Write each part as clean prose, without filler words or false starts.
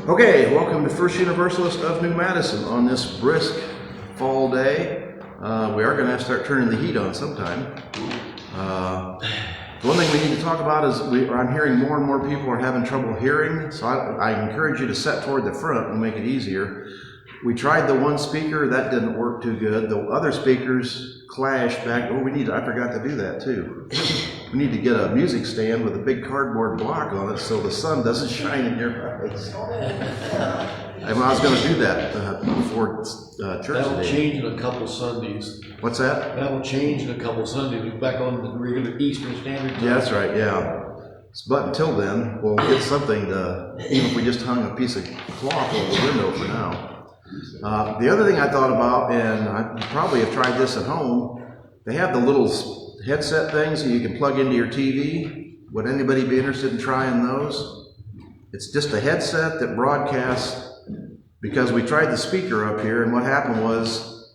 Okay, welcome to First Universalist of New Madison on this brisk fall day. We are going to have to start turning the heat on sometime. One thing we need to talk about is I'm hearing more and more people are having trouble hearing, so I encourage you to set toward the front and make it easier. We tried the one speaker, that didn't work too good. The other speakers clash back. Oh, I forgot to do that too. We need to get a music stand with a big cardboard block on it so the sun doesn't shine in your eyes. I was going to do that before church today. That'll change in a couple Sundays. What's that? That'll change in a couple Sundays. We're back on the regular Eastern Standard Time. Yeah, that's right, yeah. But until then, we'll get something to, even if we just hung a piece of cloth over the window for now. The other thing I thought about, and I probably have tried this at home, they have the little headset things that you can plug into your TV. Would anybody be interested in trying those? It's just a headset that broadcasts, because we tried the speaker up here, and what happened was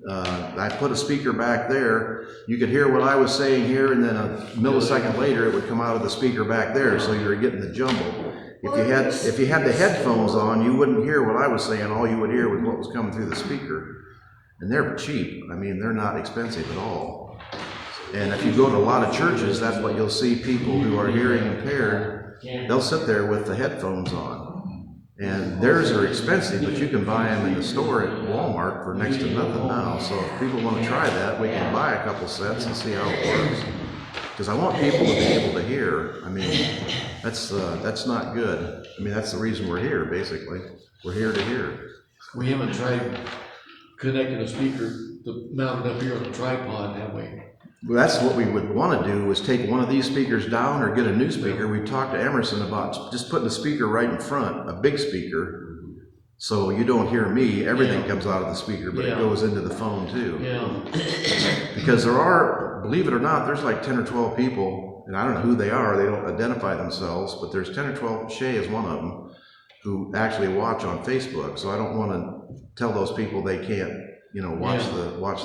I put a speaker back there. You could hear what I was saying here, and then a millisecond later it would come out of the speaker back there, so you were getting the jumble. If you had the headphones on, you wouldn't hear what I was saying. All you would hear was what was coming through the speaker. And they're cheap. I mean, they're not expensive at all. And if you go to a lot of churches, that's what you'll see, people who are hearing impaired. They'll sit there with the headphones on. And theirs are expensive, but you can buy them in the store at Walmart for next to nothing now. So if people want to try that, we can buy a couple sets and see how it works. Because I want people to be able to hear. I mean, that's not good. I mean, that's the reason we're here, basically. We're here to hear. We haven't tried connecting a speaker to mount it up here on a tripod, have we? Well, that's what we would want to do, is take one of these speakers down or get a new speaker. We talked to Emerson about just putting a speaker right in front, a big speaker, so you don't hear me. Everything comes out of the speaker, but it goes into the phone too. Yeah. Because there are, believe it or not, there's like 10 or 12 people, and I don't know who they are, they don't identify themselves, but there's 10 or 12, Shay is one of them, who actually watch on Facebook. So I don't want to tell those people they can't, watch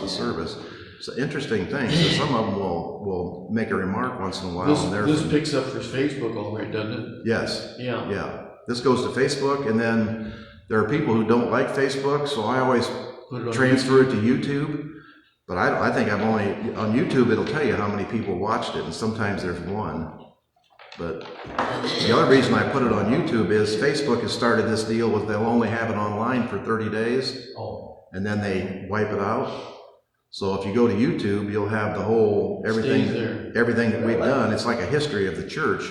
the service. It's an interesting thing. So some of them will make a remark once in a while. This picks up for Facebook all right, doesn't it? Yes. Yeah. Yeah. This goes to Facebook, and then there are people who don't like Facebook, so I always transfer it to YouTube. But I think I'm only, on YouTube it'll tell you how many people watched it, and sometimes there's one. But the other reason I put it on YouTube is Facebook has started this deal with they'll only have it online for 30 days, and then they wipe it out. So if you go to YouTube, you'll have the whole, everything that we've done. It's like a history of the church,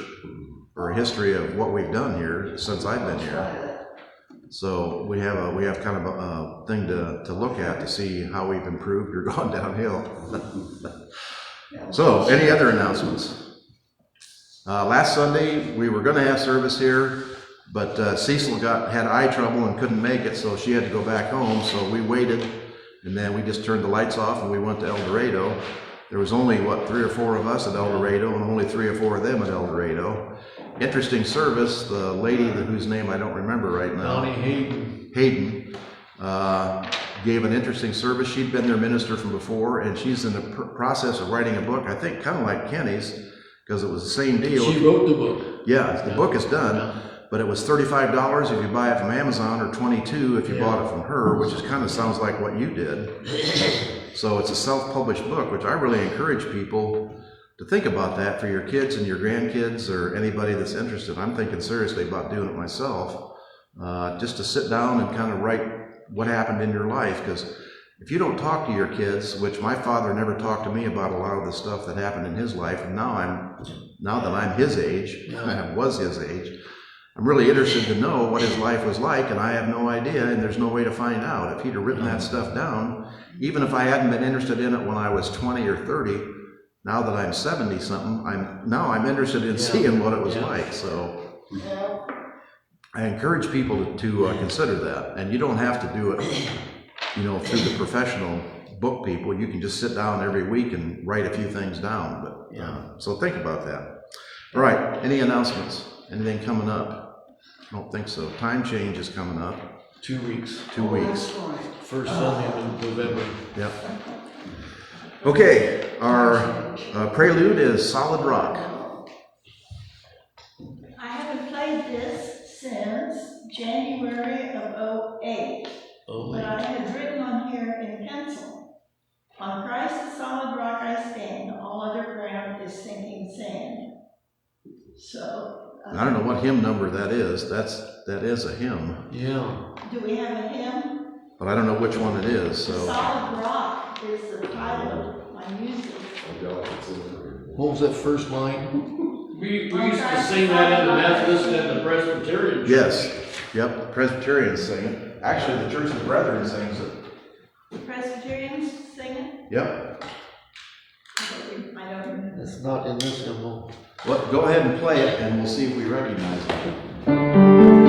or a history of what we've done here since I've been here. So we have kind of a thing to look at to see how we've improved or gone downhill. So, any other announcements? Last Sunday we were going to have service here, but Cecil had eye trouble and couldn't make it, so she had to go back home. So we waited, and then we just turned the lights off and we went to El Dorado. There was only 3 or 4 of us at El Dorado, and only 3 or 4 of them at El Dorado. Interesting service. The lady whose name I don't remember right now, Donnie Hayden, gave an interesting service. She'd been their minister from before, and she's in the process of writing a book, I think kind of like Kenny's, because it was the same deal. She wrote the book. Yeah, the book is done, but it was $35 if you buy it from Amazon, or $22 if you bought it from her, which kind of sounds like what you did. So it's a self-published book, which I really encourage people to think about that for your kids and your grandkids or anybody that's interested. I'm thinking seriously about doing it myself, just to sit down and kind of write what happened in your life. Because if you don't talk to your kids, which my father never talked to me about a lot of the stuff that happened in his life, and now that I'm his age, I was his age, I'm really interested to know what his life was like, and I have no idea, and there's no way to find out. If he'd have written that stuff down, even if I hadn't been interested in it when I was 20 or 30, now that I'm 70 something, I'm interested in seeing what it was like. So I encourage people to consider that, and you don't have to do it, through the professional book people. You can just sit down every week and write a few things down. But so think about that. All right. Any announcements? Anything coming up? I don't think so. Time change is coming up. 2 weeks. 2 weeks. First Sunday in November. Yep. Okay, our prelude is Solid Rock. I haven't played this since January of '08. Oh, But I had written on here in pencil, on Christ the solid rock I stand, all other ground is sinking sand. So. I don't know what hymn number that is. That is a hymn, yeah. Do we have a hymn? but I don't know which one it is, The so. solid rock is the title of my music. What was that first line? We used to sing that in the Methodist and the Presbyterian church. Yes, yep, the Presbyterians sing it. Actually, the Church of the Brethren sings it. The Presbyterians sing it? Yep. I don't know. It's not in this hymnal. Well, go ahead and play it, and we'll see if we recognize it.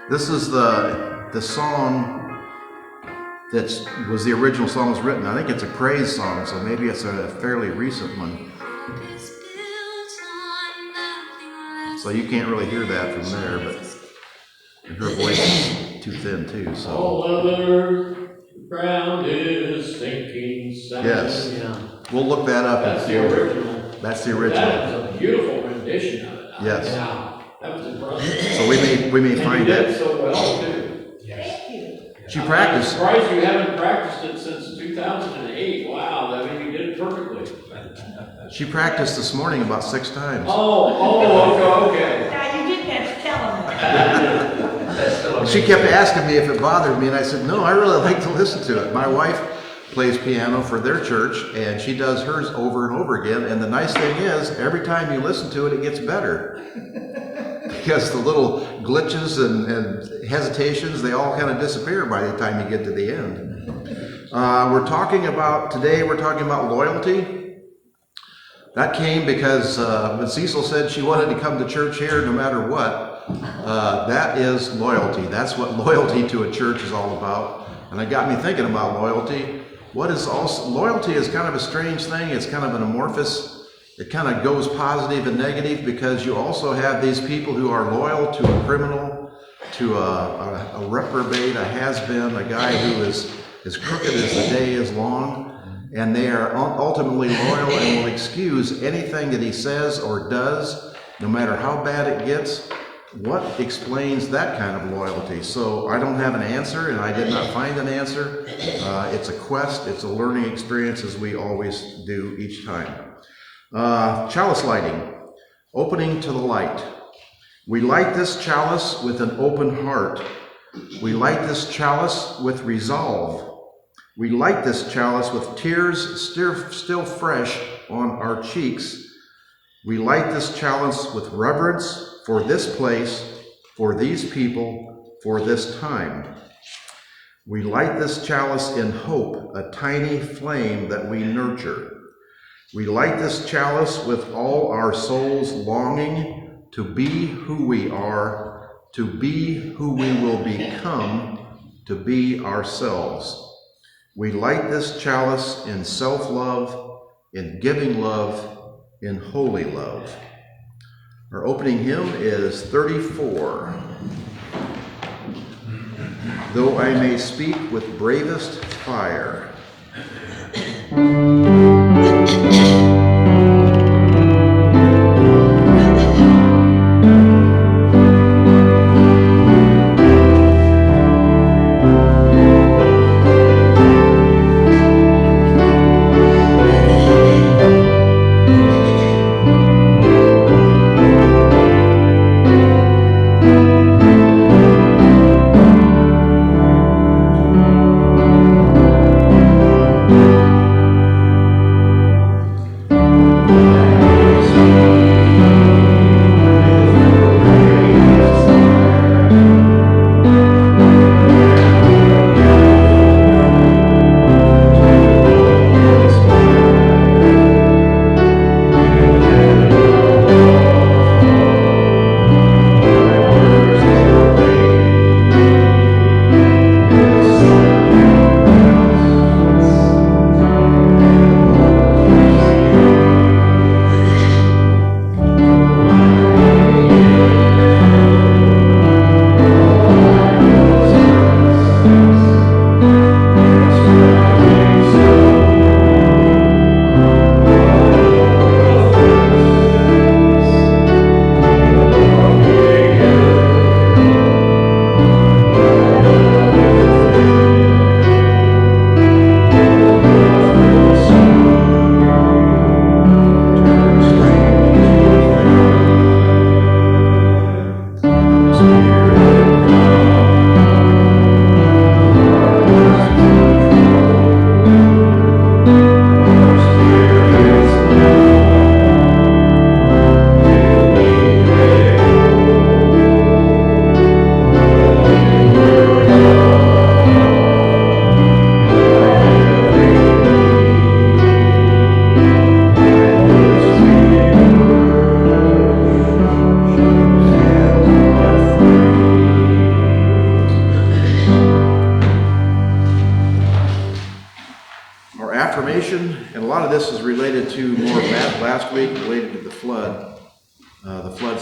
This is the song that was the original song was written. I think it's a praise song, so maybe it's a fairly recent one. So you can't really hear that from there, but her voice is too thin too, so. All other ground is sinking sand. Yes. Yeah. We'll look that up. That's the original. That's the original. That was a beautiful rendition of it. Yes. Yeah, that was impressive. So we may And find you did that. so well too. Thank you. She I'm practiced. surprised you haven't practiced it since 2008. Wow, I mean, you did it perfectly. She practiced this morning about 6 times. Okay. Now, you didn't have to tell them. She kept asking me if it bothered me, and I said, no, I really like to listen to it. My wife plays piano for their church, and she does hers over and over again. And the nice thing is, every time you listen to it, it gets better. Because the little glitches and hesitations, they all kind of disappear by the time you get to the end. Today we're talking about loyalty. That came because when Cecil said she wanted to come to church here no matter what, that is loyalty. That's what loyalty to a church is all about. And it got me thinking about loyalty. Loyalty is kind of a strange thing. It's kind of an amorphous, it kind of goes positive and negative, because you also have these people who are loyal to a criminal, to a reprobate, a has-been, a guy who is as crooked as the day is long. And they are ultimately loyal and will excuse anything that he says or does, no matter how bad it gets. What explains that kind of loyalty? So I don't have an answer, and I did not find an answer. It's a quest, it's a learning experience, as we always do each time. Chalice lighting, opening to the light. We light this chalice with an open heart. We light this chalice with resolve. We light this chalice with tears still fresh on our cheeks. We light this chalice with reverence for this place, for these people, for this time. We light this chalice in hope, a tiny flame that we nurture. We light this chalice with all our souls longing to be who we are, to be who we will become, to be ourselves. We light this chalice in self-love, in giving love, in holy love. Our opening hymn is 34. Though I may speak with bravest fire. And a lot of this is related to more last week, related to the floods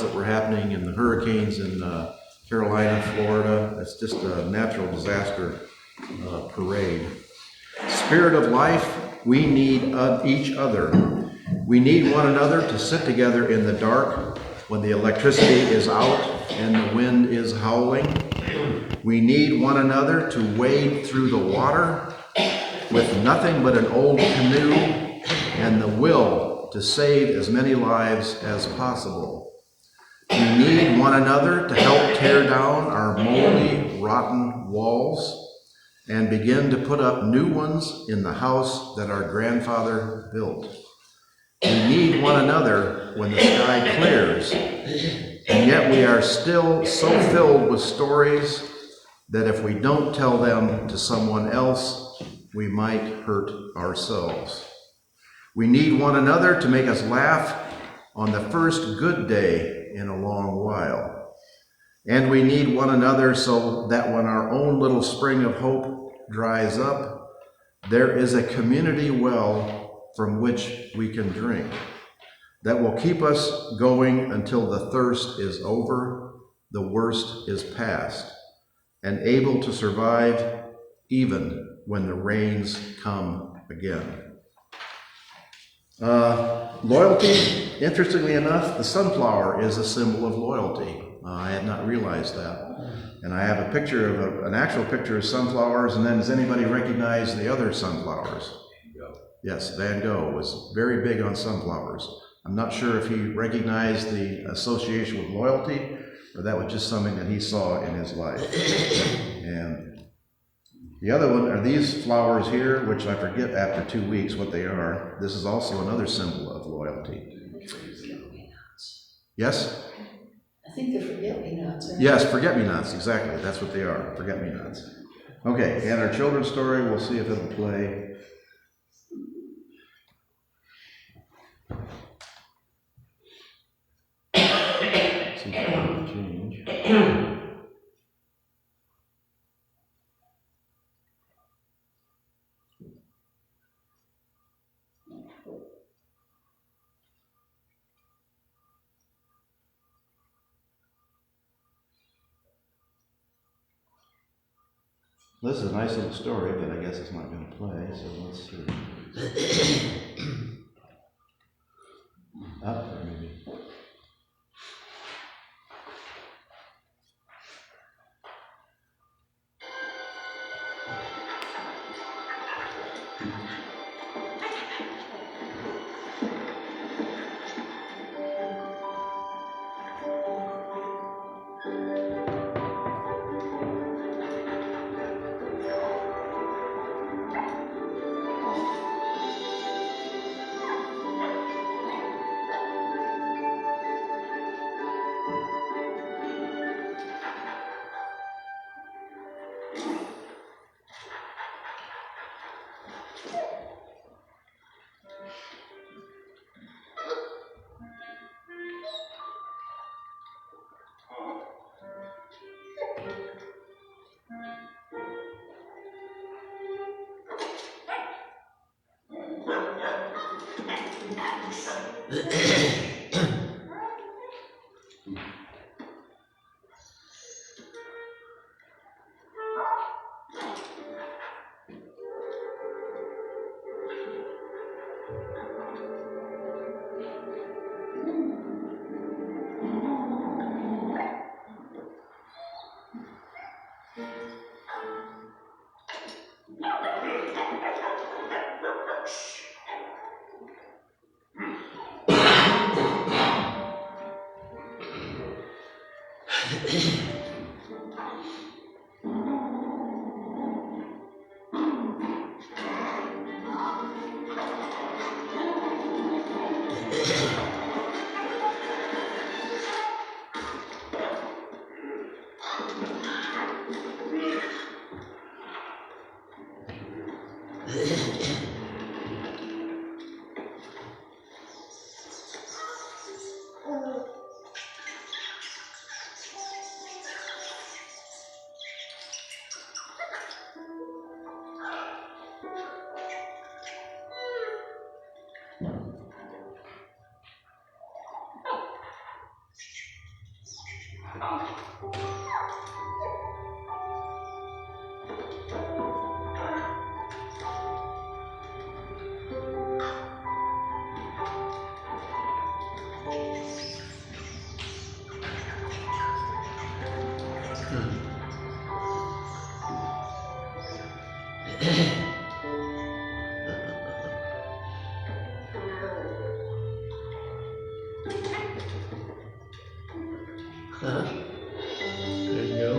that were happening and the hurricanes in Carolina, Florida. It's just a natural disaster parade. Spirit of life, we need each other. We need one another to sit together in the dark when the electricity is out and the wind is howling. We need one another to wade through the water with nothing but an old canoe and the will to save as many lives as possible. We need one another to help tear down our moldy, rotten walls and begin to put up new ones in the house that our grandfather built. We need one another when the sky clears, and yet we are still so filled with stories that if we don't tell them to someone else, we might hurt ourselves. We need one another to make us laugh on the first good day in a long while. And we need one another so that when our own little spring of hope dries up, there is a community well from which we can drink that will keep us going until the thirst is over, the worst is past, and able to survive even when the rains come again. Loyalty, interestingly enough, the sunflower is a symbol of loyalty. I had not realized that. And I have a picture of an actual picture of sunflowers, and then does anybody recognize the other sunflowers? Yes, Van Gogh was very big on sunflowers. I'm not sure if he recognized the association with loyalty, or that was just something that he saw in his life. And the other one are these flowers here, which I forget after 2 weeks what they are. This is also another symbol of loyalty. Yes? I think they're forget-me-nots, aren't they? Yes, forget-me-nots, exactly. That's what they are, forget-me-nots. Okay, and our children's story, we'll see if it'll play. See if it'll change. This is a nice little story, but I guess it's not going to play, so let's see. Up there, maybe. There you go.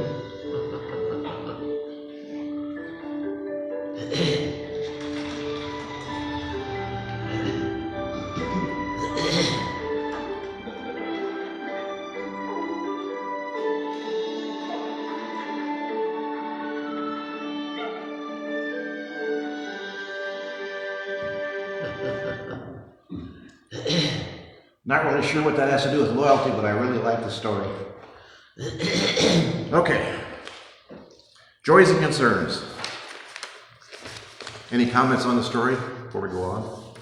Not really sure what that has to do with loyalty, but I really like the story. Okay. Joys and concerns. Any comments on the story before we go on?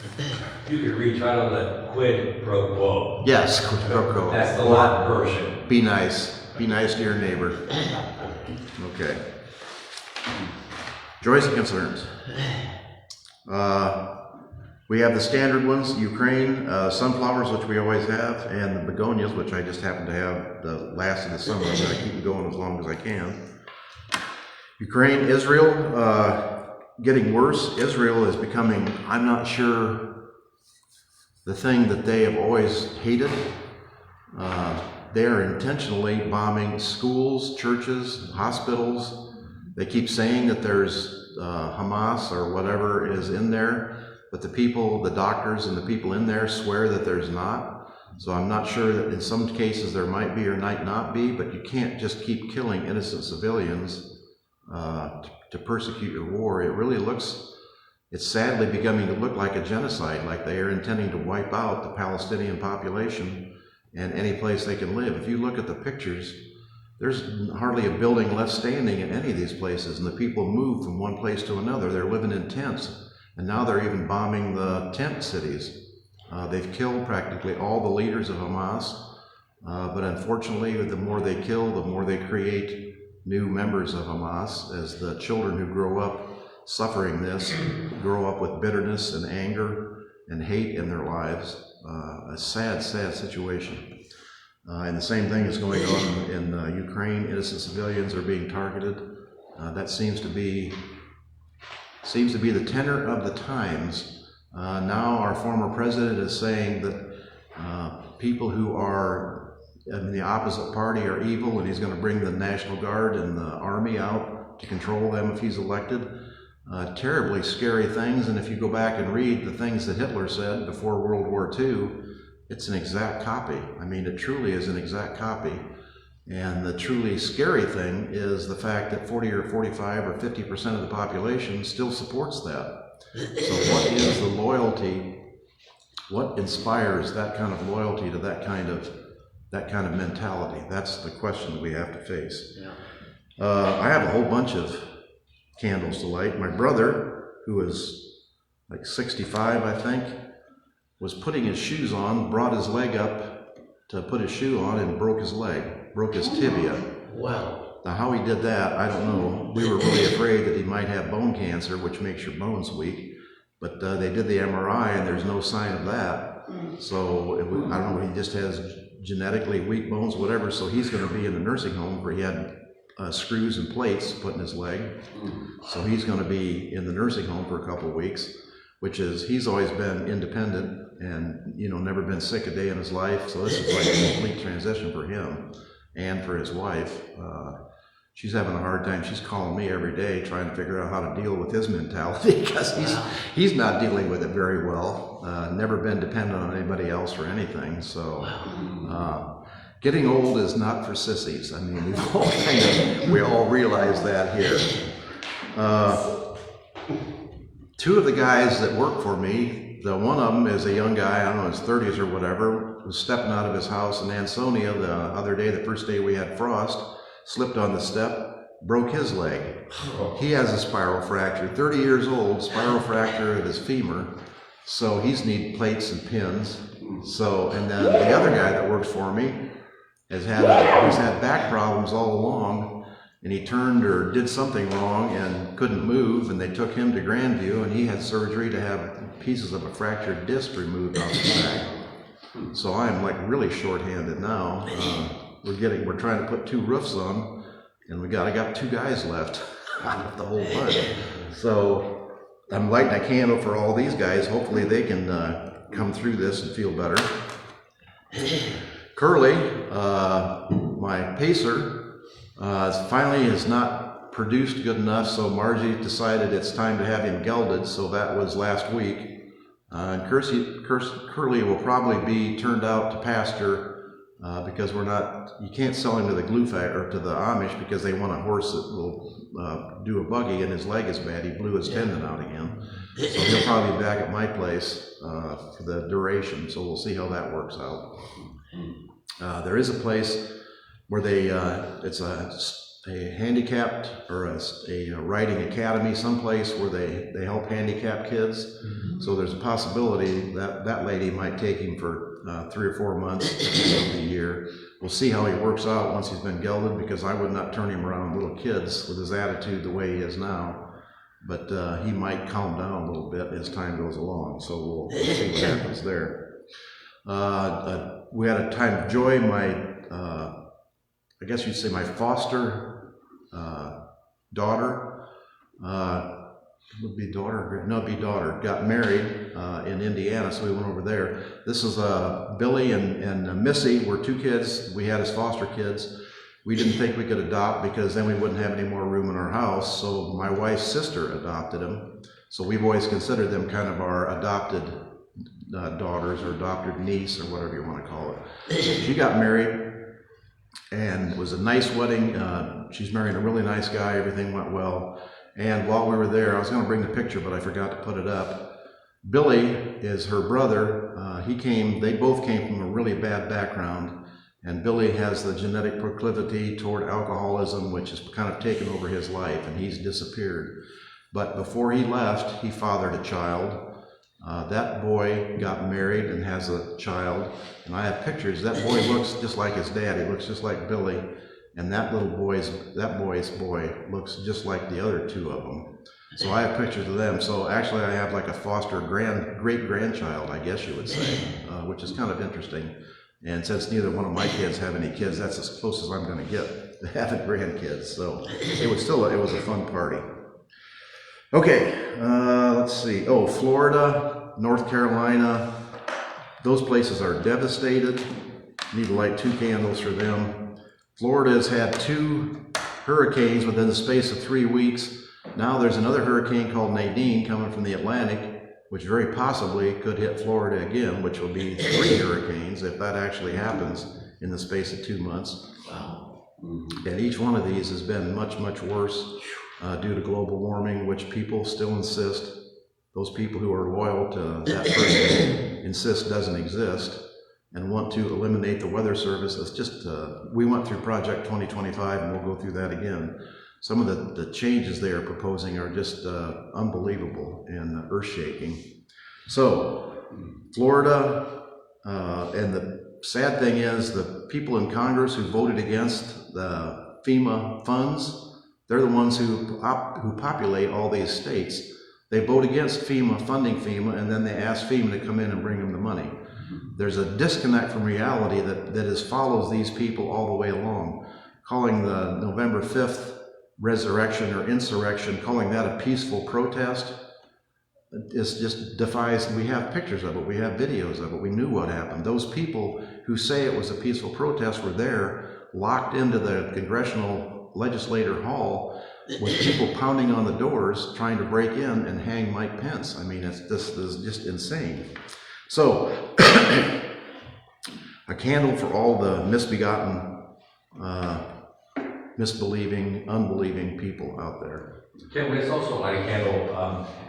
You could retitle that quid pro quo. Yes, quid pro quo. That's the Latin version. Be nice. Be nice to your neighbor. Okay. Joys and concerns. We have the standard ones, Ukraine, sunflowers, which we always have, and the begonias, which I just happen to have the last of the summer, but I keep them going as long as I can. Ukraine, Israel, getting worse. Israel is becoming, I'm not sure, the thing that they have always hated. They are intentionally bombing schools, churches, hospitals. They keep saying that there's Hamas or whatever is in there. But the people, the doctors and the people in there swear that there's not. So I'm not sure that in some cases there might be or might not be, but you can't just keep killing innocent civilians to persecute your war. It really looks, it's sadly becoming to look like a genocide, like they are intending to wipe out the Palestinian population and any place they can live. If you look at the pictures, there's hardly a building left standing in any of these places, and the people move from one place to another. They're living in tents. And now they're even bombing the tent cities. They've killed practically all the leaders of Hamas, but unfortunately, the more they kill, the more they create new members of Hamas, as the children who grow up suffering this grow up with bitterness and anger and hate in their lives. A sad, sad situation. And the same thing is going on in Ukraine. Innocent civilians are being targeted. That seems to be the tenor of the times. Now our former president is saying that people who are in the opposite party are evil, and he's going to bring the National Guard and the army out to control them if he's elected. Terribly scary things, and if you go back and read the things that Hitler said before World War II, it's an exact copy. I mean, it truly is an exact copy. And the truly scary thing is the fact that 40 or 45 or 50% of the population still supports that. So what is the loyalty? What inspires that kind of loyalty to that kind of mentality? That's the question that we have to face. Yeah. I have a whole bunch of candles to light. My brother, who is like 65, I think, was putting his shoes on, brought his leg up to put his shoe on, and broke his leg, broke his tibia. Wow. Now, how he did that, I don't know. We were really afraid that he might have bone cancer, which makes your bones weak. But they did the MRI, and there's no sign of that. So, I don't know, he just has genetically weak bones, whatever. So he's going to be in the nursing home where he had screws and plates put in his leg. So he's going to be in the nursing home for a couple of weeks, which is, he's always been independent and, you know, never been sick a day in his life. So this is like a complete transition for him and for his wife. She's having a hard time. She's calling me every day trying to figure out how to deal with his mentality, because he's not dealing with it very well. Never been dependent on anybody else for anything. So getting old is not for sissies. I mean, we all realize that here. Two of the guys that work for me, the one of them is a young guy, I don't know, in his 30s or whatever, was stepping out of his house in Ansonia the other day, the first day we had frost, slipped on the step, broke his leg. He has a spiral fracture, 30 years old, spiral fracture of his femur, so he's need plates and pins. So, and then the other guy that works for me, he's had back problems all along, and he turned or did something wrong and couldn't move, and they took him to Grandview, and he had surgery to have pieces of a fractured disc removed off his back. So I'm like really short-handed now. We're trying to put 2 roofs on, and I got 2 guys left out of the whole bunch. So I'm lighting a candle for all these guys. Hopefully they can come through this and feel better. Curly, my pacer, finally has not produced good enough, so Margie decided it's time to have him gelded, so that was last week. And Curly will probably be turned out to pasture because you can't sell him to the glue factory or to the Amish because they want a horse that will do a buggy, and his leg is bad. He blew his tendon out again. So he'll probably be back at my place for the duration, so we'll see how that works out. There is a place where it's a handicapped or a riding academy, someplace where they help handicapped kids. Mm-hmm. So there's a possibility that lady might take him for 3 or 4 months of the year. We'll see how he works out once he's been gelded, because I would not turn him around little kids with his attitude the way he is now. But he might calm down a little bit as time goes along. So we'll see what happens there. We had a time of joy. I guess you'd say my foster daughter, would be daughter, no, it'd be daughter, got married in Indiana, so we went over there. This is Billy and Missy were 2 kids we had as foster kids. We didn't think we could adopt because then we wouldn't have any more room in our house, so my wife's sister adopted them. So we've always considered them kind of our adopted daughters or adopted niece or whatever you want to call it. She got married, and it was a nice wedding. She's marrying a really nice guy. Everything went well. And while we were there, I was going to bring the picture, but I forgot to put it up. Billy is her brother. They both came from a really bad background. And Billy has the genetic proclivity toward alcoholism, which has kind of taken over his life, and he's disappeared. But before he left, he fathered a child. That boy got married and has a child, and I have pictures. That boy looks just like his dad. He looks just like Billy, and that boy's boy looks just like the other 2 of them. So I have pictures of them. So actually I have like a foster great-grandchild, I guess you would say, which is kind of interesting. And since neither one of my kids have any kids, that's as close as I'm going to get to having grandkids. So it was a fun party. Okay, let's see. Oh, Florida, North Carolina, those places are devastated. Need to light 2 candles for them. Florida has had 2 hurricanes within the space of 3 weeks. Now there's another hurricane called Nadine coming from the Atlantic, which very possibly could hit Florida again, which will be 3 hurricanes if that actually happens in the space of 2 months. Wow. And each one of these has been much, much worse due to global warming, which people still insist, those people who are loyal to that person insist doesn't exist and want to eliminate the weather service. It's just, we went through Project 2025 and we'll go through that again. Some of the changes they are proposing are just unbelievable and earth-shaking. So, Florida, and the sad thing is the people in Congress who voted against the FEMA funds, they're the ones who populate all these states. They vote against FEMA, funding FEMA, and then they ask FEMA to come in and bring them the money. There's a disconnect from reality that follows these people all the way along. Calling the November 5th resurrection or insurrection, calling that a peaceful protest, is just defies. We have pictures of it, we have videos of it, we knew what happened. Those people who say it was a peaceful protest were there, locked into the congressional legislator hall with people pounding on the doors trying to break in and hang Mike Pence. I mean, this is just insane. So, a candle for all the misbegotten, misbelieving, unbelieving people out there. Tim, it's also light a candle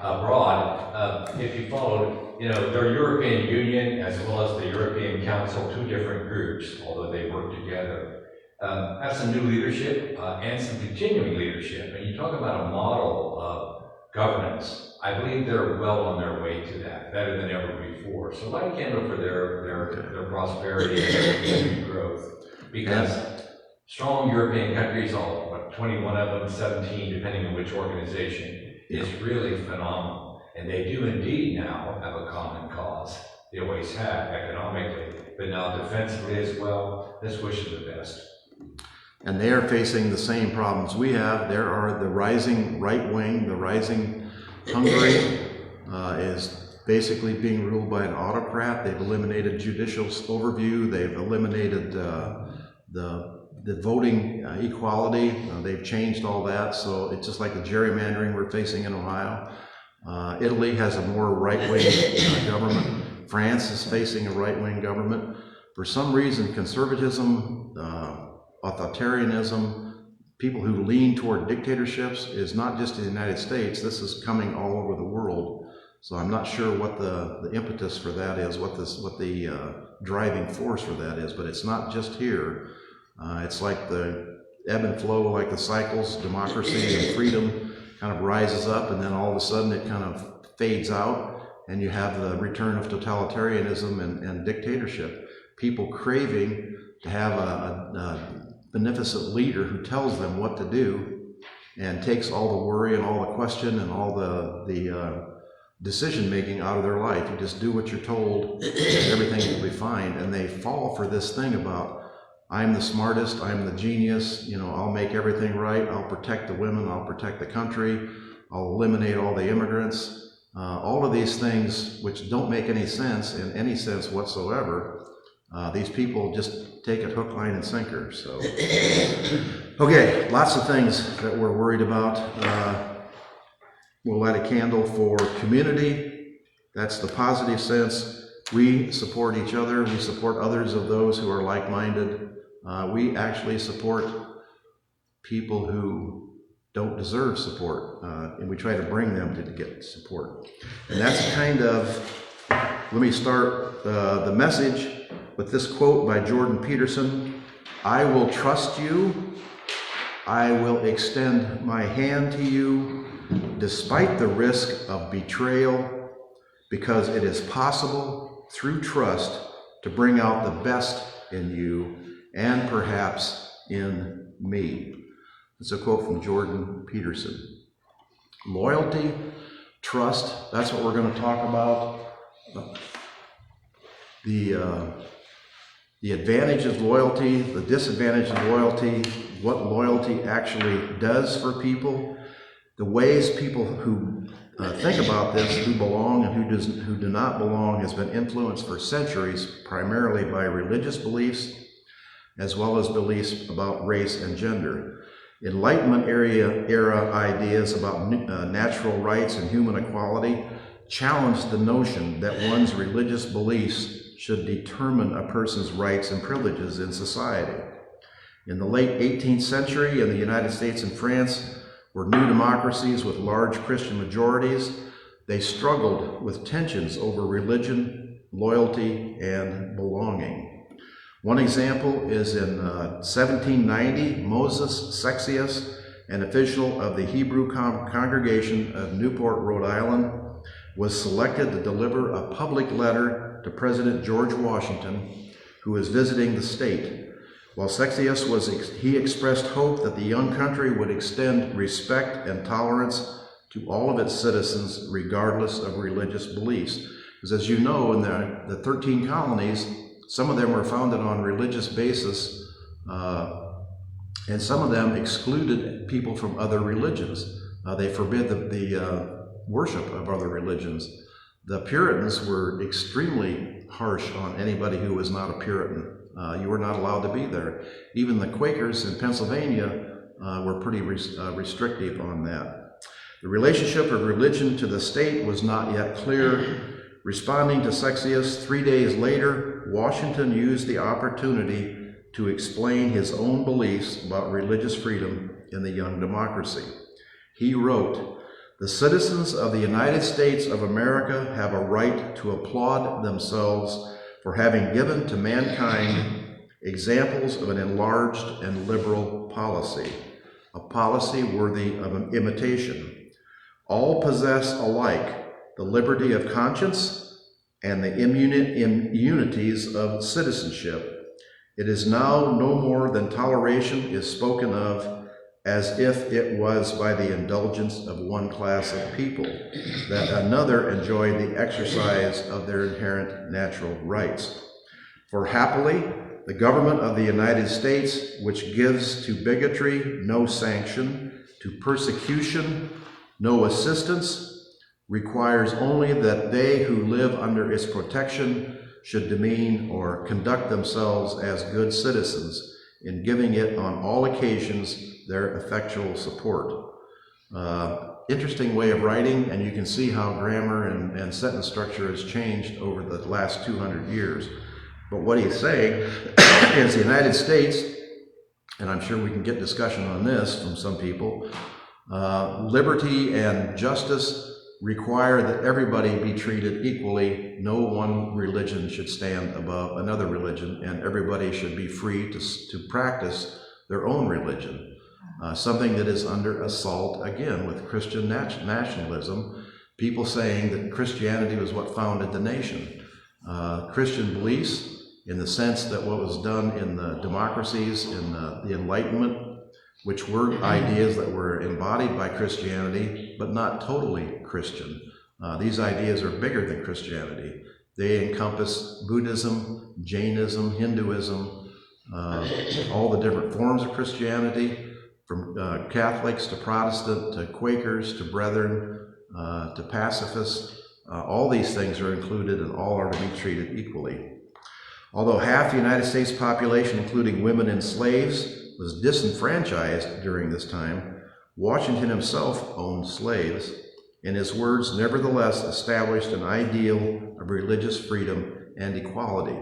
abroad. If you followed, their European Union as well as the European Council, 2 different groups, although they work together, have some new leadership and some continuing leadership. And you talk about a model of governance. I believe they're well on their way to that, better than ever before. So light a candle for their prosperity and their growth. because strong European countries, all, what, 21 of them, 17, depending on which organization, is really phenomenal. And they do indeed now have a common cause. They always have, economically, but now defensively as well. Let's wish them the best. And they are facing the same problems we have. There are the rising right wing, the rising Hungary is basically being ruled by an autocrat. They've eliminated judicial overview. They've eliminated the voting equality. They've changed all that. So it's just like the gerrymandering we're facing in Ohio. Italy has a more right-wing government. France is facing a right-wing government. For some reason, conservatism, authoritarianism, people who lean toward dictatorships is not just in the United States. This is coming all over the world. So I'm not sure what the impetus for that is, what the driving force for that is, but it's not just here. It's like the ebb and flow, like the cycles, democracy and freedom kind of rises up, and then all of a sudden it kind of fades out, and you have the return of totalitarianism and dictatorship. People craving to have a beneficent leader who tells them what to do and takes all the worry and all the question and all the decision making out of their life. You just do what you're told, and everything will be fine. And they fall for this thing about, I'm the smartest, I'm the genius, you know, I'll make everything right, I'll protect the women, I'll protect the country, I'll eliminate all the immigrants. All of these things which don't make any sense in any sense whatsoever. These people just take it hook, line, and sinker. So, okay, lots of things that we're worried about. We'll light a candle for community. That's the positive sense. We support each other. We support others of those who are like-minded. We actually support people who don't deserve support, and we try to bring them to get support. And that's kind of, let me start the message with this quote by Jordan Peterson. I will trust you. I will extend my hand to you despite the risk of betrayal, because it is possible through trust to bring out the best in you and perhaps in me. It's a quote from Jordan Peterson. Loyalty, trust, that's what we're going to talk about. The advantage of loyalty, the disadvantage of loyalty, what loyalty actually does for people, the ways people who think about this, who belong and who do not belong, has been influenced for centuries primarily by religious beliefs as well as beliefs about race and gender. Enlightenment era ideas about natural rights and human equality challenged the notion that one's religious beliefs should determine a person's rights and privileges in society. In the late 18th century, in the United States and France, were new democracies with large Christian majorities. They struggled with tensions over religion, loyalty, and belonging. One example is in 1790, Moses Sexius, an official of the Hebrew congregation of Newport, Rhode Island, was selected to deliver a public letter to President George Washington, who was visiting the state. While Sexius he expressed hope that the young country would extend respect and tolerance to all of its citizens, regardless of religious beliefs. Because as you know, in the 13 colonies, some of them were founded on religious basis, and some of them excluded people from other religions. They forbid the worship of other religions. The Puritans were extremely harsh on anybody who was not a Puritan. You were not allowed to be there. Even the Quakers in Pennsylvania were pretty restrictive on that. The relationship of religion to the state was not yet clear. Responding to Sexius 3 days later, Washington used the opportunity to explain his own beliefs about religious freedom in the young democracy. He wrote, "The citizens of the United States of America have a right to applaud themselves for having given to mankind examples of an enlarged and liberal policy, a policy worthy of an imitation. All possess alike the liberty of conscience and the immunities of citizenship, It is now no more than toleration is spoken of as if it was by the indulgence of one class of people that another enjoyed the exercise of their inherent natural rights. For happily, the government of the United States, which gives to bigotry no sanction, to persecution no assistance, requires only that they who live under its protection should demean or conduct themselves as good citizens in giving it on all occasions their effectual support. Interesting way of writing, and you can see how grammar and sentence structure has changed over the last 200 years. But what he's saying is the United States, and I'm sure we can get discussion on this from some people, liberty and justice require that everybody be treated equally. No one religion should stand above another religion, and everybody should be free to practice their own religion. Something that is under assault, again, with Christian nationalism, people saying that Christianity was what founded the nation. Christian beliefs, in the sense that what was done in the democracies, in the Enlightenment, which were ideas that were embodied by Christianity, but not totally Christian. These ideas are bigger than Christianity. They encompass Buddhism, Jainism, Hinduism, all the different forms of Christianity, from Catholics to Protestant to Quakers to Brethren to pacifists. All these things are included and all are to be treated equally. Although half the United States population, including women and slaves, was disenfranchised during this time, Washington himself owned slaves. In his words, nevertheless established an ideal of religious freedom and equality.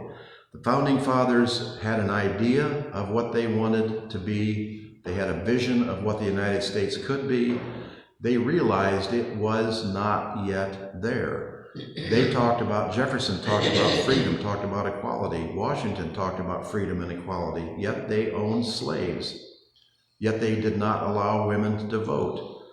The founding fathers had an idea of what they wanted to be. They had a vision of what the United States could be. They realized it was not yet there. They talked about, Jefferson talked about freedom, talked about equality. Washington talked about freedom and equality, yet they owned slaves. Yet they did not allow women to vote.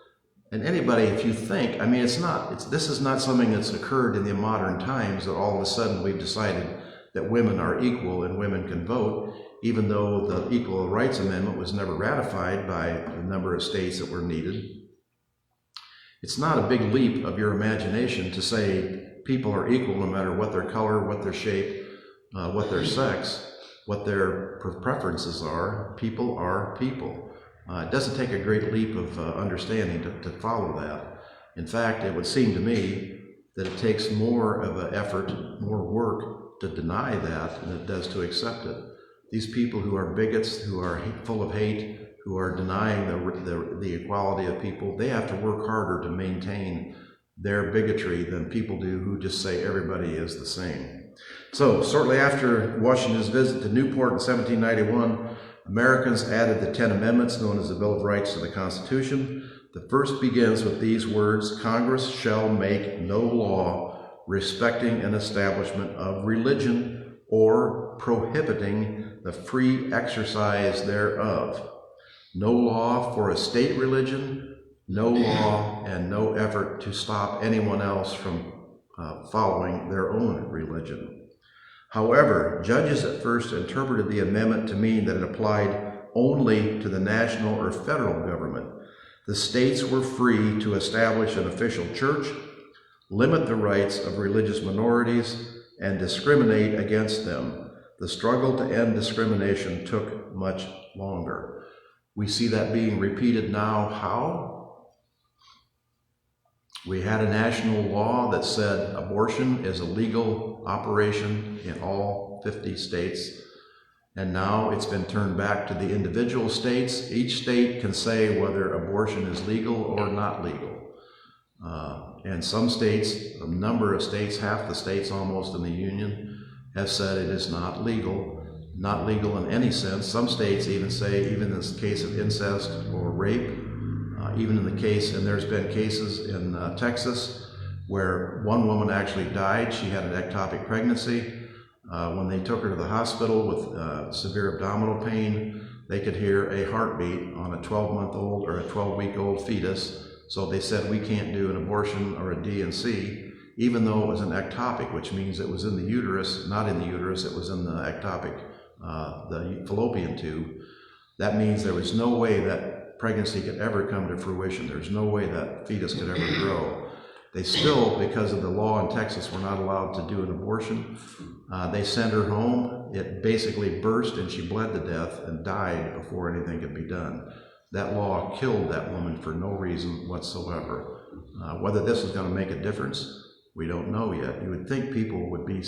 And anybody, if you think, I mean, this is not something that's occurred in the modern times that all of a sudden we've decided that women are equal and women can vote, even though the Equal Rights Amendment was never ratified by the number of states that were needed. It's not a big leap of your imagination to say people are equal no matter what their color, what their shape, what their sex, what their preferences are. People are people. It doesn't take a great leap of understanding to follow that. In fact, it would seem to me that it takes more of an effort, more work to deny that than it does to accept it. These people who are bigots, who are full of hate, who are denying the equality of people, they have to work harder to maintain their bigotry than people do who just say everybody is the same. So, shortly after Washington's visit to Newport in 1791, Americans added the 10 Amendments known as the Bill of Rights to the Constitution. The first begins with these words, Congress shall make no law respecting an establishment of religion or prohibiting the free exercise thereof. No law for a state religion, no law and no effort to stop anyone else from following their own religion. However, judges at first interpreted the amendment to mean that it applied only to the national or federal government. The states were free to establish an official church, limit the rights of religious minorities, and discriminate against them. The struggle to end discrimination took much longer. We see that being repeated now. How? We had a national law that said abortion is a legal operation in all 50 states, and now it's been turned back to the individual states. Each state can say whether abortion is legal or not legal. And some states, a number of states, half the states almost in the Union, have said it is not legal. Not legal in any sense. Some states even say, even in the case of incest or rape, even in the case, and there's been cases in Texas where one woman actually died. She had an ectopic pregnancy. When they took her to the hospital with severe abdominal pain, they could hear a heartbeat on a 12-month-old or a 12-week-old fetus. So they said, we can't do an abortion or a D&C, even though it was an ectopic, which means it was in the uterus, not in the uterus, it was in the ectopic the fallopian tube, that means there was no way that pregnancy could ever come to fruition. There's no way that fetus could ever grow. They still, because of the law in Texas, were not allowed to do an abortion. They sent her home. It basically burst and she bled to death and died before anything could be done. That law killed that woman for no reason whatsoever. Whether this is going to make a difference, we don't know yet. You would think people would be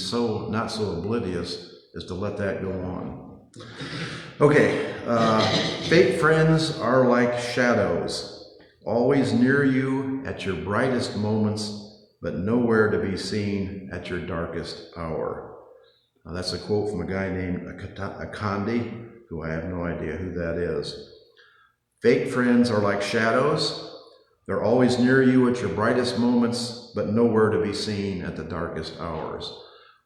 not so oblivious as to let that go on. Okay, fake friends are like shadows, always near you at your brightest moments, but nowhere to be seen at your darkest hour. That's a quote from a guy named Akandi, who I have no idea who that is. Fake friends are like shadows. They're always near you at your brightest moments, but nowhere to be seen at the darkest hours.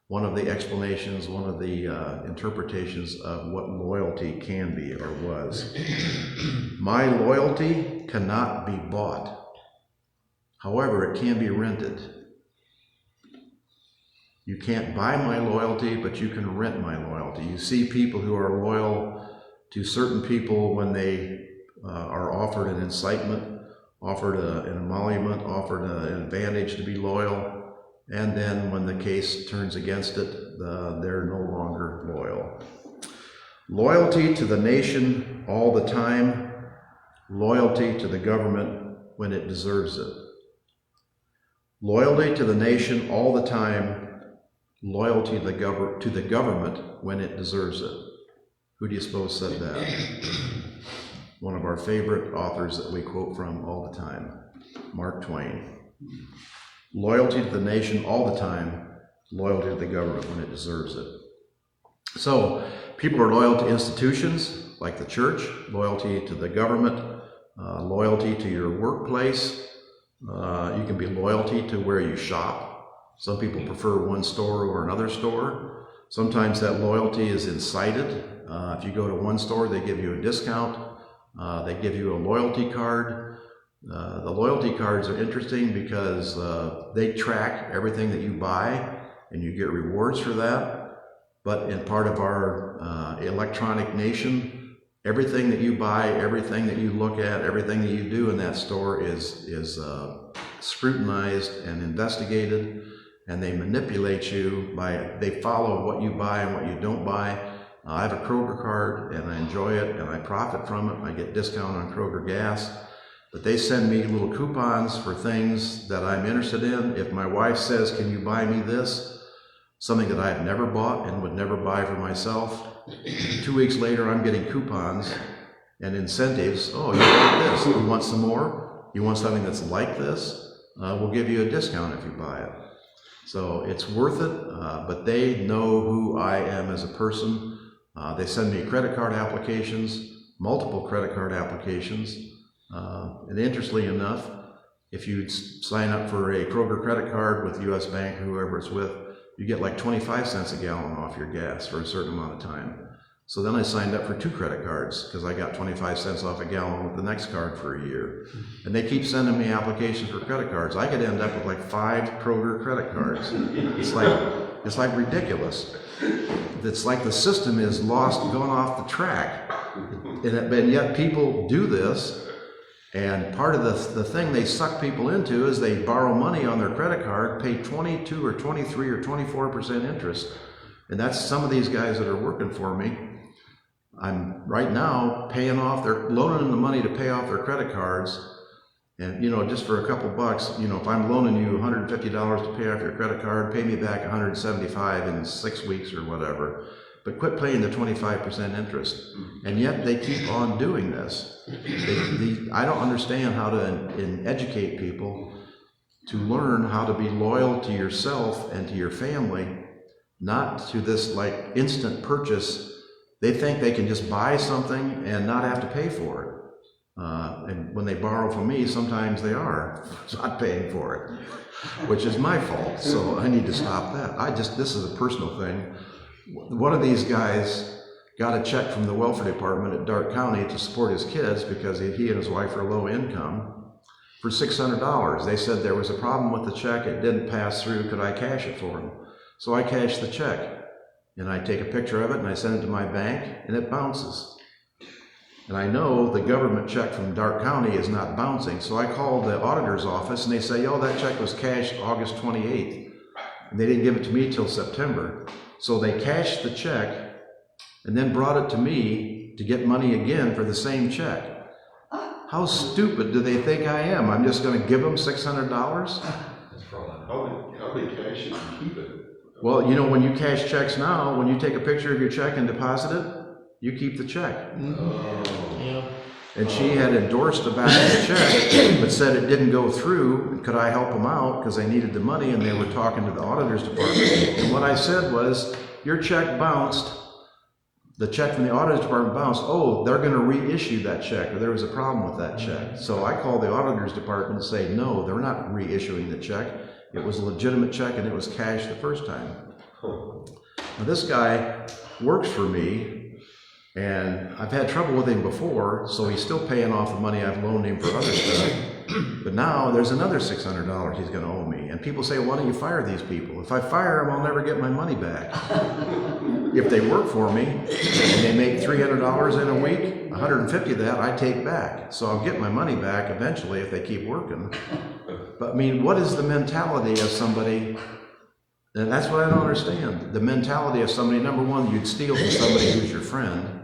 One of the explanations, one of the interpretations of what loyalty can be or was. My loyalty cannot be bought. However, it can be rented. You can't buy my loyalty, but you can rent my loyalty. You see people who are loyal to certain people when they are offered an incitement, offered an emolument, offered an advantage to be loyal, and then when the case turns against it, they're no longer loyal. Loyalty to the nation all the time, loyalty to the government when it deserves it. Loyalty to the nation all the time, loyalty to the government when it deserves it. Who do you suppose said that? One of our favorite authors that we quote from all the time, Mark Twain. Loyalty to the nation all the time, loyalty to the government when it deserves it. So people are loyal to institutions like the church, loyalty to the government, loyalty to your workplace. You can be loyalty to where you shop. Some people prefer one store over another store. Sometimes that loyalty is incited. If you go to one store, they give you a discount. They give you a loyalty card. The loyalty cards are interesting because they track everything that you buy and you get rewards for that. But in part of our electronic nation, everything that you buy, everything that you look at, everything that you do in that store is scrutinized and investigated, and they manipulate you they follow what you buy and what you don't buy. I have a Kroger card and I enjoy it and I profit from it. I get discount on Kroger gas, but they send me little coupons for things that I'm interested in. If my wife says, can you buy me this? Something that I've never bought and would never buy for myself. 2 weeks later, I'm getting coupons and incentives. Oh, you want this? You want some more? You want something that's like this? We'll give you a discount if you buy it. So it's worth it, but they know who I am as a person. They send me credit card applications, multiple credit card applications. And interestingly enough, if you sign up for a Kroger credit card with US Bank or whoever it's with, you get like 25 cents a gallon off your gas for a certain amount of time. So then I signed up for 2 credit cards because I got 25 cents off a gallon with the next card for a year. And they keep sending me applications for credit cards. I could end up with like 5 Kroger credit cards. It's like ridiculous. It's like the system is gone off the track. And yet people do this. And part of the thing they suck people into is they borrow money on their credit card, pay 22 or 23 or 24% interest. And that's some of these guys that are working for me. I'm right now they're loaning them the money to pay off their credit cards. And, just for a couple bucks, if I'm loaning you $150 to pay off your credit card, pay me back $175 in 6 weeks or whatever. But quit paying the 25% interest. And yet they keep on doing this. I don't understand how to educate people to learn how to be loyal to yourself and to your family, not to this like instant purchase. They think they can just buy something and not have to pay for it. And when they borrow from me, sometimes they are not paying for it, which is my fault. So I need to stop that. This is a personal thing. One of these guys got a check from the welfare department at Darke County to support his kids because he and his wife are low income for $600. They said there was a problem with the check. It didn't pass through. Could I cash it for him? So I cashed the check. and I take a picture of it and I send it to my bank and it bounces. And I know the government check from Dark County is not bouncing, so I called the auditor's office and they say, oh, that check was cashed August 28th. And they didn't give it to me till September. So they cashed the check and then brought it to me to get money again for the same check. How stupid do they think I am? I'm just gonna give them $600? That's fraud. How they cash it and keep it? Well, you know, when you cash checks now, when you take a picture of your check and deposit it, you keep the check. Yeah. And she had endorsed the back of the check, but said it didn't go through. Could I help them out? Because they needed the money and they were talking to the auditor's department. And what I said was, your check bounced. The check from the auditor's department bounced. Oh, they're going to reissue that check, or there was a problem with that check. So I called the auditor's department and say, no, they're not reissuing the check. It was a legitimate check and it was cashed the first time. Now this guy works for me, and I've had trouble with him before, so he's still paying off the money I've loaned him for other stuff. But now there's another $600 he's going to owe me. And people say, why don't you fire these people? If I fire them, I'll never get my money back. If they work for me and they make $300 in a week, 150 of that I take back. So I'll get my money back eventually if they keep working. But I mean, what is the mentality of somebody? And that's what I don't understand. The mentality of somebody, number one, you'd steal from somebody who's your friend.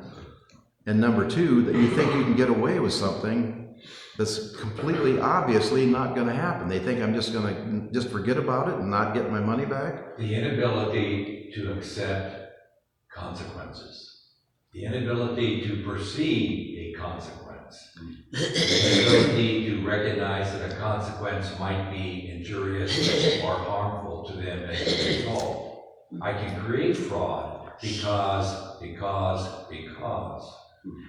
And number two, that you think you can get away with something that's completely obviously not going to happen. They think I'm just going to forget about it and not get my money back. The inability to accept consequences. The inability to perceive a consequence. The inability to recognize that a consequence might be injurious or harmful to them as a result. I can create fraud because.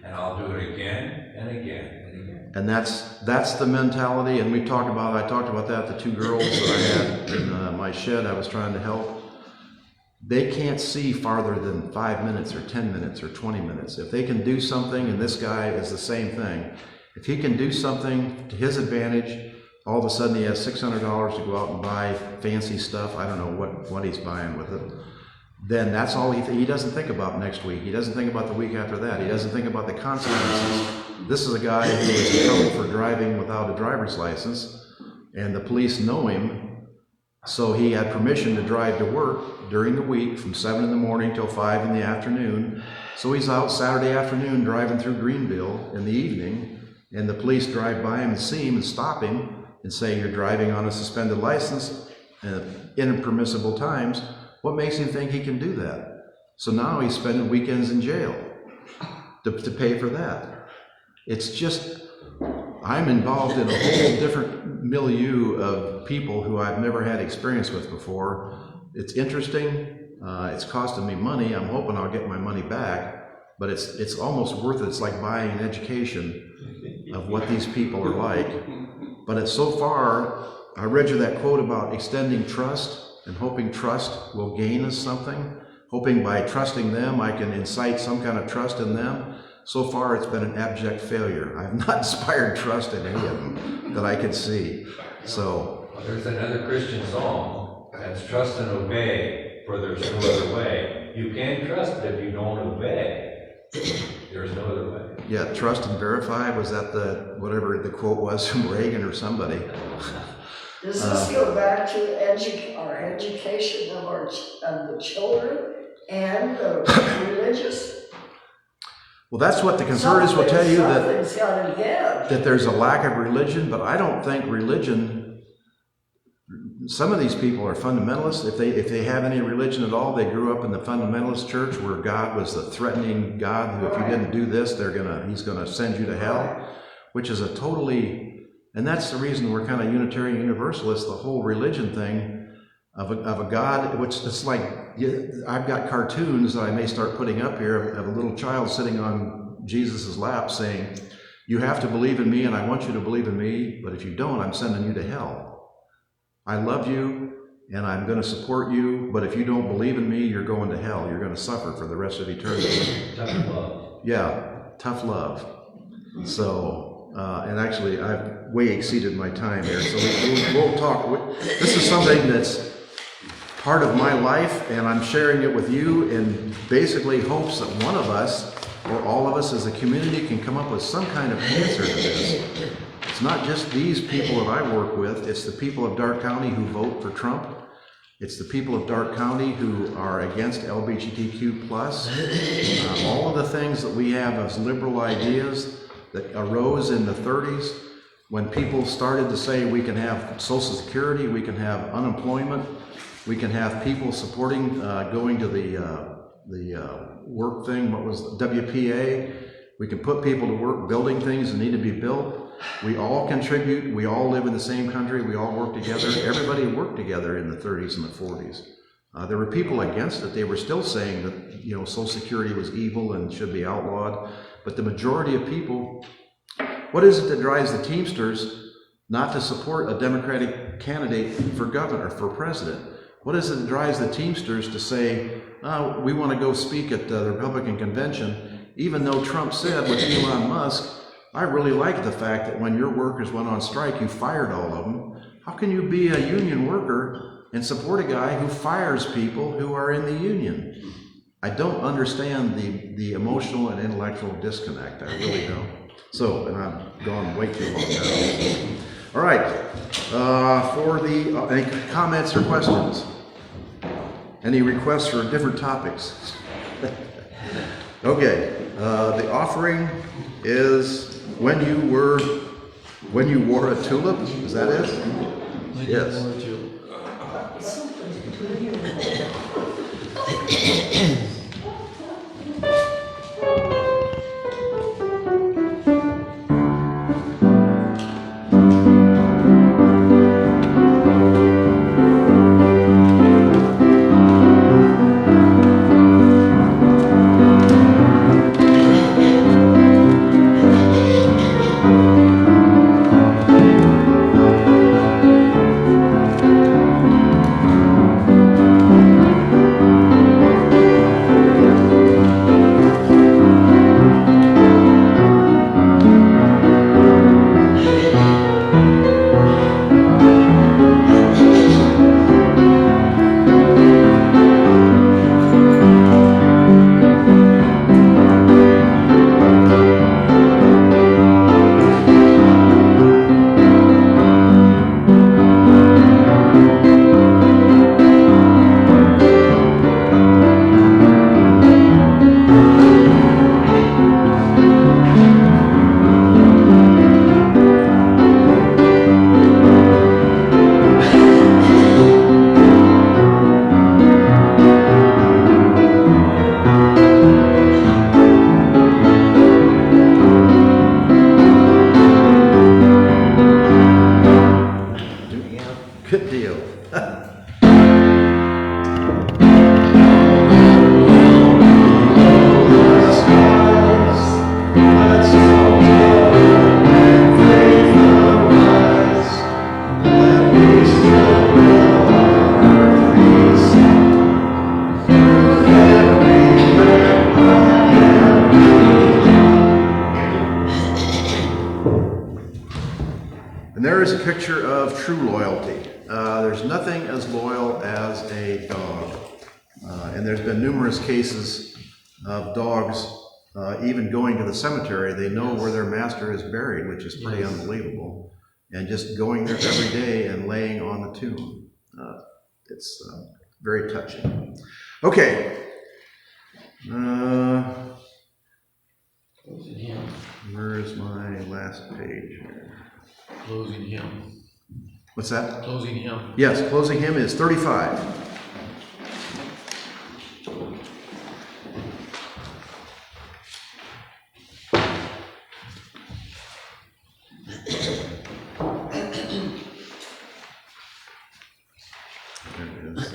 And I'll do it again and again and again. And that's the mentality, and I talked about that, the two girls that I had in my shed I was trying to help. They can't see farther than 5 minutes or 10 minutes or 20 minutes. If they can do something, and this guy is the same thing, if he can do something to his advantage, all of a sudden he has $600 to go out and buy fancy stuff. I don't know what he's buying with it. Then that's all he doesn't think about next week. He doesn't think about the week after that. He doesn't think about the consequences. This is a guy who was in trouble for driving without a driver's license, and the police know him, so he had permission to drive to work during the week from 7 in the morning till 5 in the afternoon. So he's out Saturday afternoon driving through Greenville in the evening, and the police drive by him and see him and stop him and say, you're driving on a suspended license at impermissible times. What makes him think he can do that? So now he's spending weekends in jail to pay for that. It's just, I'm involved in a whole different milieu of people who I've never had experience with before. It's interesting. It's costing me money. I'm hoping I'll get my money back, but it's almost worth it. It's like buying an education of what these people are like. But it's so far, I read you that quote about extending trust and hoping trust will gain us something, hoping by trusting them I can incite some kind of trust in them. So far it's been an abject failure. I have not inspired trust in any of them that I can see. So there's another Christian song that's trust and obey, for there's no other way. You can trust, but if you don't obey, there's no other way. Yeah, trust and verify, was that whatever the quote was from Reagan or somebody? Does this go back to our education of the children and the religious? Well, that's what the conservatives will tell you, Something's gotta give. that there's a lack of religion, but I don't think religion, some of these people are fundamentalists. If they have any religion at all, they grew up in the fundamentalist church where God was the threatening God who, if you didn't do this, he's gonna send you to hell, which is a totally. And that's the reason we're kind of Unitarian Universalist, the whole religion thing of a God, which it's like, I've got cartoons that I may start putting up here of a little child sitting on Jesus's lap saying, you have to believe in me and I want you to believe in me, but if you don't, I'm sending you to hell. I love you and I'm going to support you, but if you don't believe in me, you're going to hell. You're going to suffer for the rest of eternity. Tough love. Yeah, tough love. So, and actually, I've way exceeded my time here, so we'll talk. This is something that's part of my life, and I'm sharing it with you in basically hopes that one of us, or all of us as a community, can come up with some kind of answer to this. It's not just these people that I work with, it's the people of Darke County who vote for Trump. It's the people of Darke County who are against LGBTQ+. All of the things that we have as liberal ideas that arose in the 30s when people started to say we can have Social Security, we can have unemployment, we can have people supporting going to the work thing, what was WPA, we can put people to work building things that need to be built. We all contribute, we all live in the same country, we all work together. Everybody worked together in the 30s and the 40s. There were people against it. They were still saying that, you know, Social Security was evil and should be outlawed. But the majority of people, what is it that drives the Teamsters not to support a Democratic candidate for governor, for president? What is it that drives the Teamsters to say, oh, we want to go speak at the Republican convention, even though Trump said with Elon Musk, I really like the fact that when your workers went on strike, you fired all of them. How can you be a union worker and support a guy who fires people who are in the union? I don't understand the emotional and intellectual disconnect. I really don't. So, and I've gone way too long now. All right, for the, any comments or questions? Any requests for different topics? Okay, the offering is when you wore a tulip, is that it? Yes. Good deal. And there is a picture of true loyalty. There's nothing as loyal as a dog. And there's been numerous cases of dogs even going to the cemetery. They know where their master is buried, which is pretty unbelievable. And just going there every day and laying on the tomb. It's very touching. Okay. Closing hymn. Where is my last page here? Closing hymn. What's that? Closing hymn. Yes, closing hymn is 35. There it is.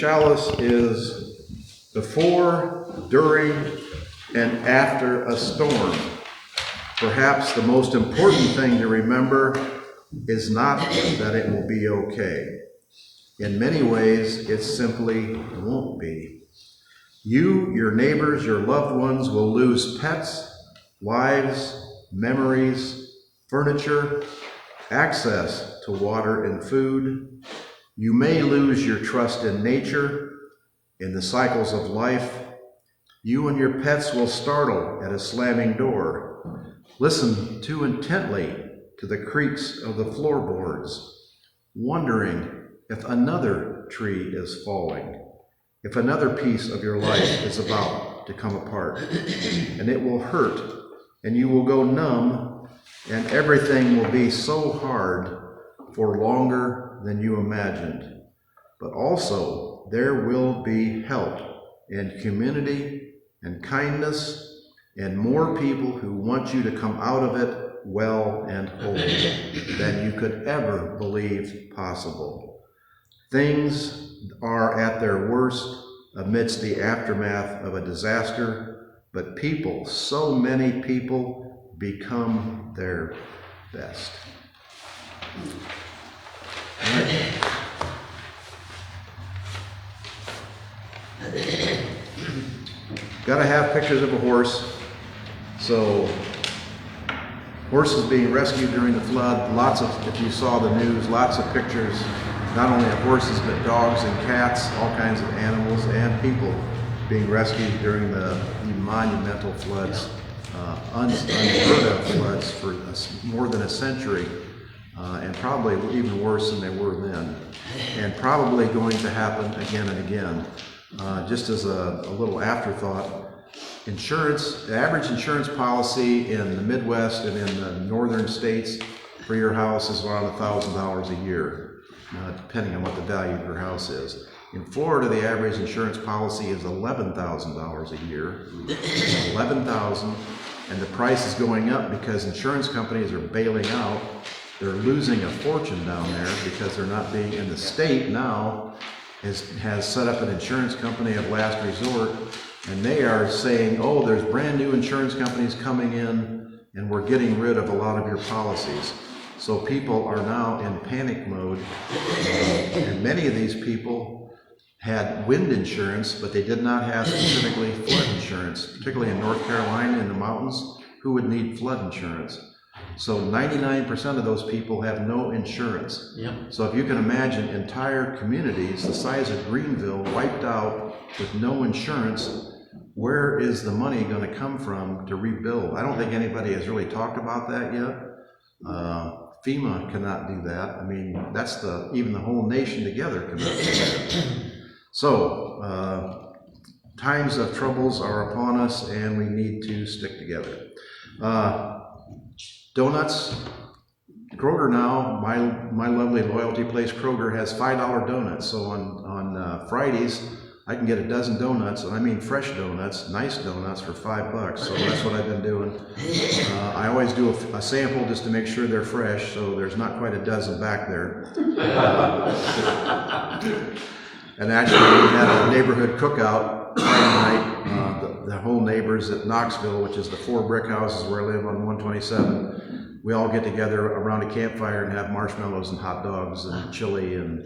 chalice is before, during, and after a storm. Perhaps the most important thing to remember is not that it will be okay. In many ways, it simply won't be. You, your neighbors, your loved ones will lose pets, lives, memories, furniture, access to water and food. You may lose your trust in nature, in the cycles of life. You and your pets will startle at a slamming door. Listen too intently to the creaks of the floorboards, wondering if another tree is falling, if another piece of your life is about to come apart. And it will hurt, and you will go numb, and everything will be so hard for longer than you imagined. But also, there will be help and community and kindness and more people who want you to come out of it well and whole than you could ever believe possible. Things are at their worst amidst the aftermath of a disaster, but people, so many people, become their best. All right. Gotta have pictures of a horse. So, horses being rescued during the flood, lots of, if you saw the news, lots of pictures, not only of horses, but dogs and cats, all kinds of animals and people being rescued during the monumental floods, unheard of floods for more than a century, and probably even worse than they were then, and probably going to happen again and again. Just as a little afterthought, insurance, the average insurance policy in the Midwest and in the northern states for your house is around $1,000 a year, depending on what the value of your house is. In Florida, the average insurance policy is $11,000 a year, $11,000, and the price is going up because insurance companies are bailing out. They're losing a fortune down there because they're not being, in the state now has set up an insurance company of last resort, and they are saying, oh, there's brand new insurance companies coming in and we're getting rid of a lot of your policies. So people are now in panic mode, and many of these people had wind insurance, but they did not have specifically flood insurance, particularly in North Carolina in the mountains. Who would need flood insurance? So 99% of those people have no insurance. Yep. So if you can imagine entire communities the size of Greenville wiped out with no insurance, where is the money going to come from to rebuild? I don't think anybody has really talked about that yet. FEMA cannot do that. I mean, that's even the whole nation together cannot do that. So, times of troubles are upon us, and we need to stick together. Donuts. Kroger now, my lovely loyalty place, Kroger, has $5 donuts. So on Fridays, I can get a dozen donuts, and I mean fresh donuts, nice donuts for $5. So that's what I've been doing. I always do a sample just to make sure they're fresh, so there's not quite a dozen back there. And actually, we had a neighborhood cookout Friday night. The whole neighbors at Knoxville, which is the 4 brick houses where I live on 127, we all get together around a campfire and have marshmallows and hot dogs and chili, and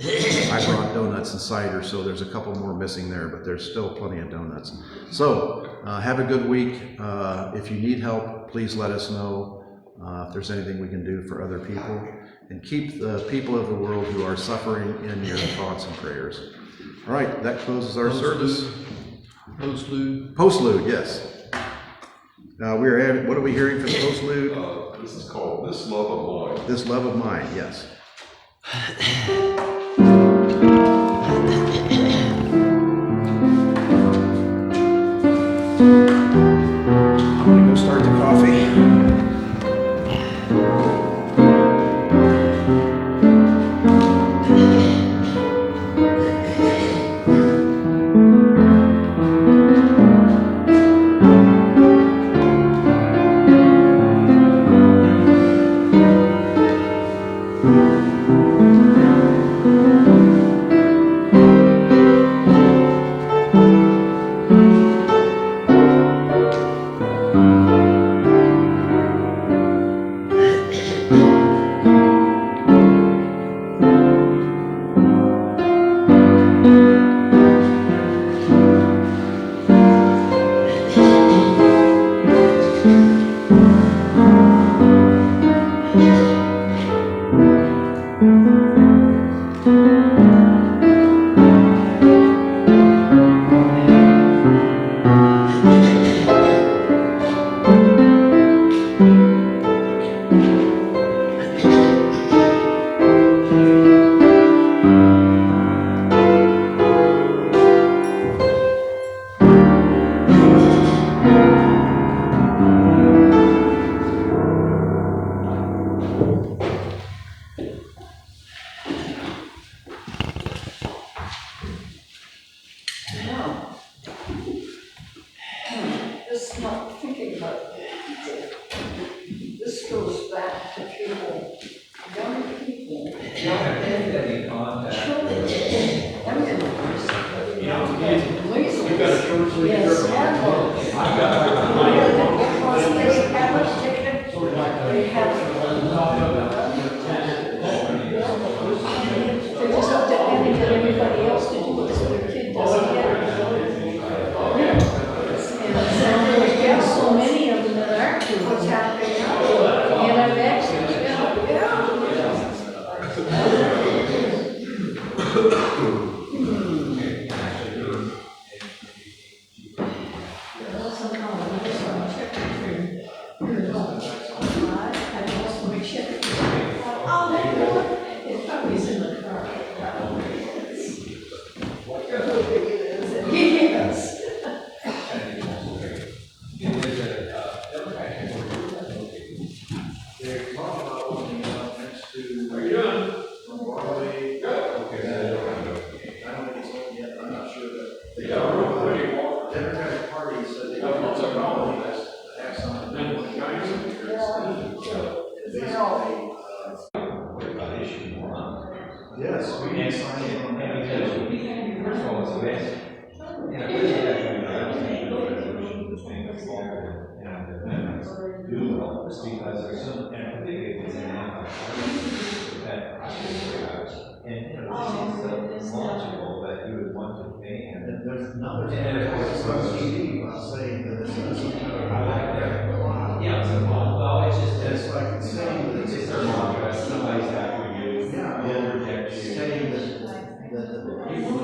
I brought donuts and cider, so there's a couple more missing there, but there's still plenty of donuts. So, have a good week. If you need help, please let us know if there's anything we can do for other people, and keep the people of the world who are suffering in your thoughts and prayers. All right, that closes our service. Postlude. Postlude, yes. We are having, what are we hearing from Postlude? This is called This Love of Mine. This Love of Mine, yes. I'm gonna go start the coffee. just not thinking about this goes back to people, young people, young Any contact children, with- women. You got a short sleeve Yes, shirt on. and both. I've got Because they haven't taken, they haven't. They're just not depending on everybody else to do it, so their kid doesn't get it. And we have so many of them that aren't doing what's happening now. And I've actually, it probably is in the car. How big it is, and yes. They're talking about opening up next to. How you doing? Broadway. Good. I don't think it's open yet, I'm not sure that. They Yeah, real quick. Democratic Party said they. Yeah, what's our problem? Have some. Then, guys, Basically, yes, we can sign in on that. First of all, it's a mess. You know, really, do well, because there's some, and I think it's an anti-party that I should about. And, you know, this is so logical that you would want to ban. And there's another. And of course, It's on TV, saying that it's some kind of. I like that. Yeah, it's a lot. Well, it's just, It's like saying that it's their mantra, somebody's after you. Yeah, Will reject you. saying that the people who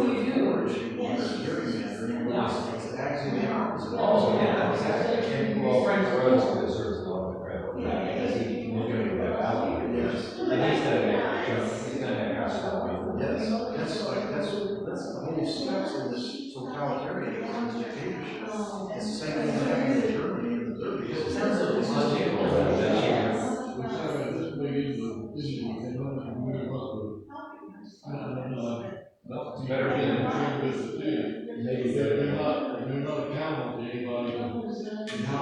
are for it, want a gerrymandering, it's actually the opposite. Oh, yeah, exactly. And, well, Frank Rhodes deserves a lot of credit for that, because he was going to that value. Yes. And he's gonna make us happy. Yes, that's the whole steps in this totalitarianism, this dictatorship. It's the same thing that happened in Germany in the 30s. It's logical, that We started this big issue, and well, it's better better than than. the business too. They're not accountable to anybody and how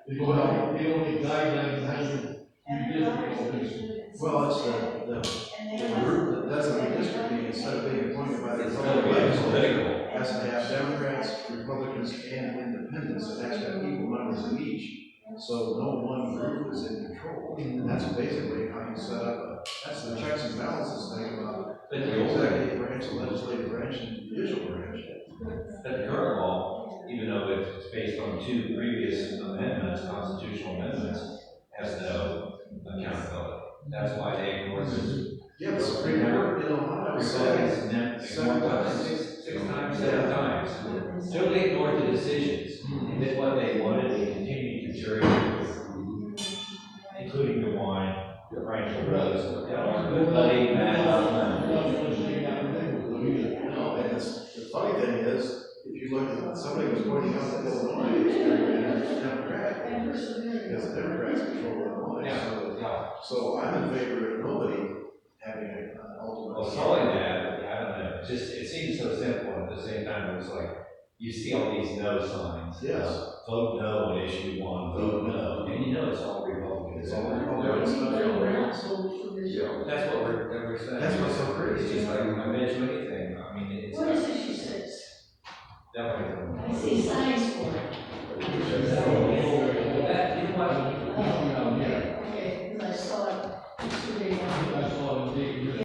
they go out, they don't need guidelines, how you do this. Well, it's the group that does the redistricting, instead of being appointed by the It's federal political. legislature, has to have Democrats, Republicans, and independents, and has to have equal numbers of each. So no one group is in control. And that's basically how you set up that's the checks and balances thing about But the the old, executive branch, the legislative branch, and the judicial branch. but the current law, even though it's based on two previous amendments, constitutional amendments, has no accountability. That's why they ignore this. Yeah, the Supreme Court in Ohio said Seven times, six times, 7 times. Totally ignored the decisions, and did what they wanted, they continued to jury, including the wine, the Franklin Rose, good buddy, Matt. No, and the funny thing is, if you look at, somebody was pointing out that Illinois is Democratic, because the Democrats control Illinois. Yeah. So I'm in favor of nobody having an Well, ultimate. solving that, I don't know, just, it seems so simple, and at the same time, it's like, you see all these no signs. Yes. Vote no on issue 1, vote no, and you know it's all Republicans. It's all Republicans. That's what we're saying. That's what's so crazy. It's just like, I mention anything, I mean, it's. What is issue 6? Definitely. I see signs for it. That, you know what? Okay, because I saw it yesterday. I saw it in